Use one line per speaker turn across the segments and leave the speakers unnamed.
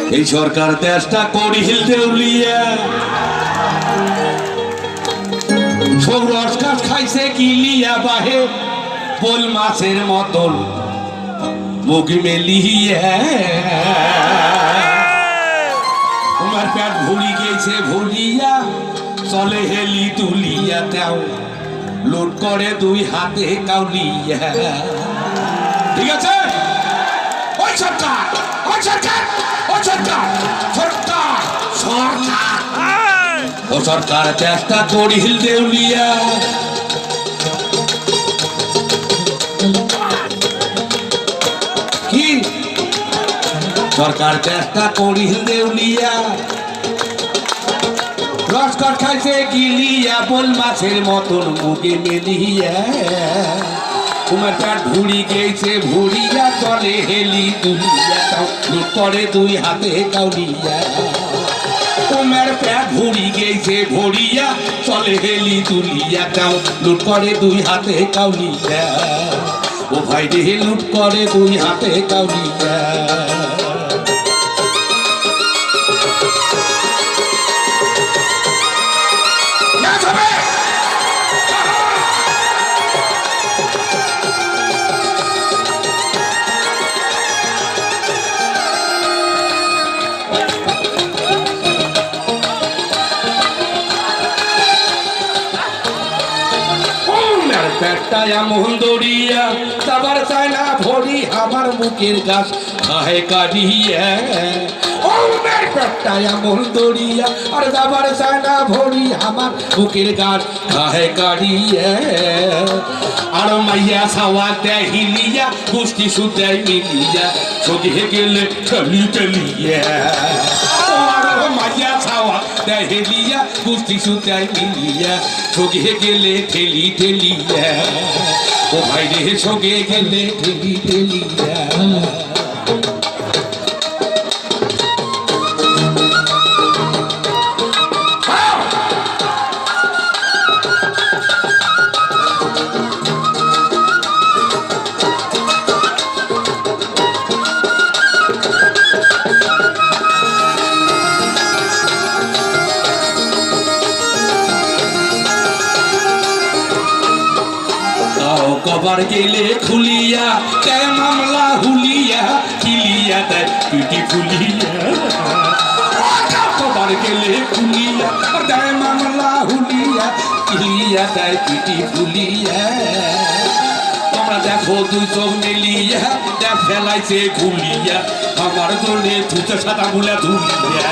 এই সরকার দেশটা করিল দেউলিয়া সব রস কাঠ খাইছে কিলিয়া বাহে পোল মাছের মতন মুখ মেলিয়া তোমার পেট ভুড়ি গেছে ভুলিয়া চলে হেলি তুলিয়া তেও লুট করে দুই হাতে কাউলিয়া ঠিক আছে ওই সরকার ওই সরকার ওই সরকার সরকার সরকার ও সরকার চেষ্টা করিল দেউলিয়া কি সরকার চেষ্টা করিল দেউলিয়া রসকট খাইছে গিলিয়া বল মাছের মতন মুখে মেলিয়া তোমার পেট ভুড়ি গেছে ভুড়িয়া চলে হেলি তুলিয়া লুট করে দুই হাতে কাউলিয়া তোমার পেট ভুড়ি গেছে ভরিয়া চলে হেলি তুলিয়া তাও লুট করে দুই হাতে কাউলিয়া ও ভাই রে লুট করে দুই হাতে কাউলিয়া পেটটায়া মোহন দড়িয়া তাবার চায় না ভরি আমার মুখের গাছ খাহে কাটিয়া ও মের পেটটায়া মোহন দড়িয়া আর তাবার চায় না ভরি আমার মুখের গাছ খাহে কাটিয়া আর মাইয়া ছাওয়া দেয় হিলিয়া গোষ্ঠী সুতায় মিলিয়া চোখে গেলে ঠলি টলিয়া মাইয়া ছাওয়া দেয় হেলিয়া গোষ্ঠী সুতায় মিলিয়া চোখে গেলে ঠেলি ঠেলিয়া ও ভাই রে চোখে গেলে ঠেলি ঠেলিয়া কবার গেলে খুলিয়া দেয় মামলা হুলিয়া কিলিয়া দেয় পিটি ফুলিয়া কবার গেলে খুলিয়া দেয় মামলা হুলিয়া কিলিয়া দেয় পিটি ফুলিয়া তোমরা দেখো দুই চোখ মেলিয়া দেখ ফেলাইছে ঘুলিয়া আমার জন্যে ধুতে সাদা গুলা ধুলিয়া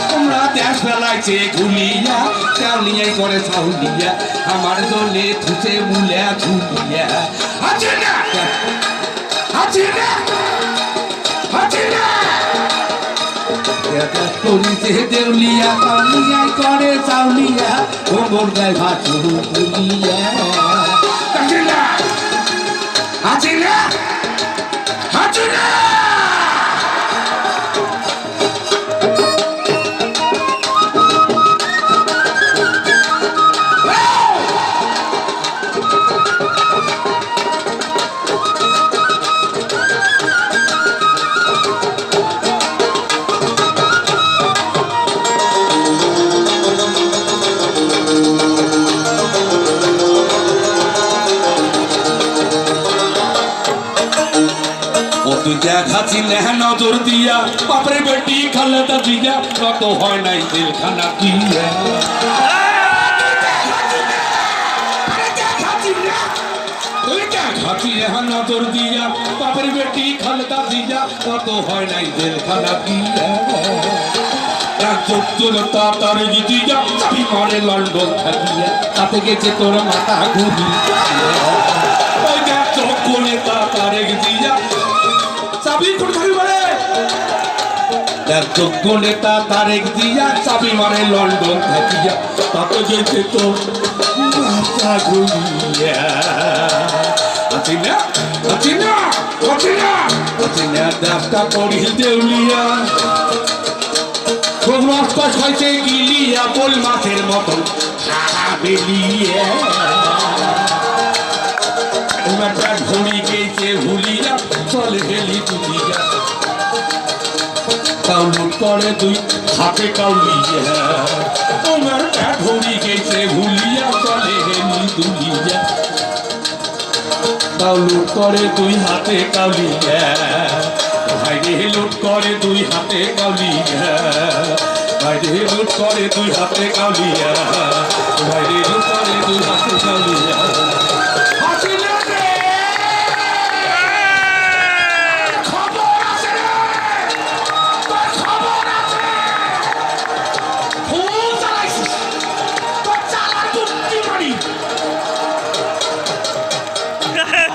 তোমরা দেখ ফেলাইছে ঘুলিয়া চাউলিয়াই করে চাউলিয়া আমার জন্যে ধুতে মুলা ঝুলিয়া আছে না আছে না আছে না করিতে দেউলিয়া চাউলিয়াই করে চাউলিয়া গোবর গায়ে ভাত তুলিয়া আছে না আছে না আছে না তুই দেখাচ্ছি নেহ নজর দিয়া বাপরে বেটি খালেদা জিয়া কত হয় নাই জেলখানা দিয়া তুই দেখাচ্ছি নেহ নজর দিয়া বাপরে বেটি খালেদা জিয়া কত হয় নাই জেলখানা দিয়া তার দিয়া চাবি মারে লন্ডন থাকিয়া তাতে গেছে তোর মাথা ঘুরি ওই দেখ চোখ করে তার দিয়া চাবি কোথায় মারে যোগ্য নেতা তারেক দিয়া চাবি মারে লন্ডন থাকিয়া তাতে গেছে তো মাথা ঘুরিয়া আছি না আছি না আছি না আছি না দেশটা করিল দেউলিয়া খুব নষ্ট হয়েছে গিলিয়া পোল মাছের মতন বেলিয়া ভুড়ি গেছে ভুলিয়া চলে গেলি তুলিয়া তাও লুট করে দুই হাতে কাউলিয়া তোমার কাঠুরি গেছে ভুলিয়া চলে হেনি দুলিয়া তাও লুট করে দুই হাতে কাউলিয়া ভাইরে লুট করে দুই হাতে কাউলিয়া ভাইরে লুট করে দুই হাতে কাউলিয়া ভাইরে লুট করে দুই হাতে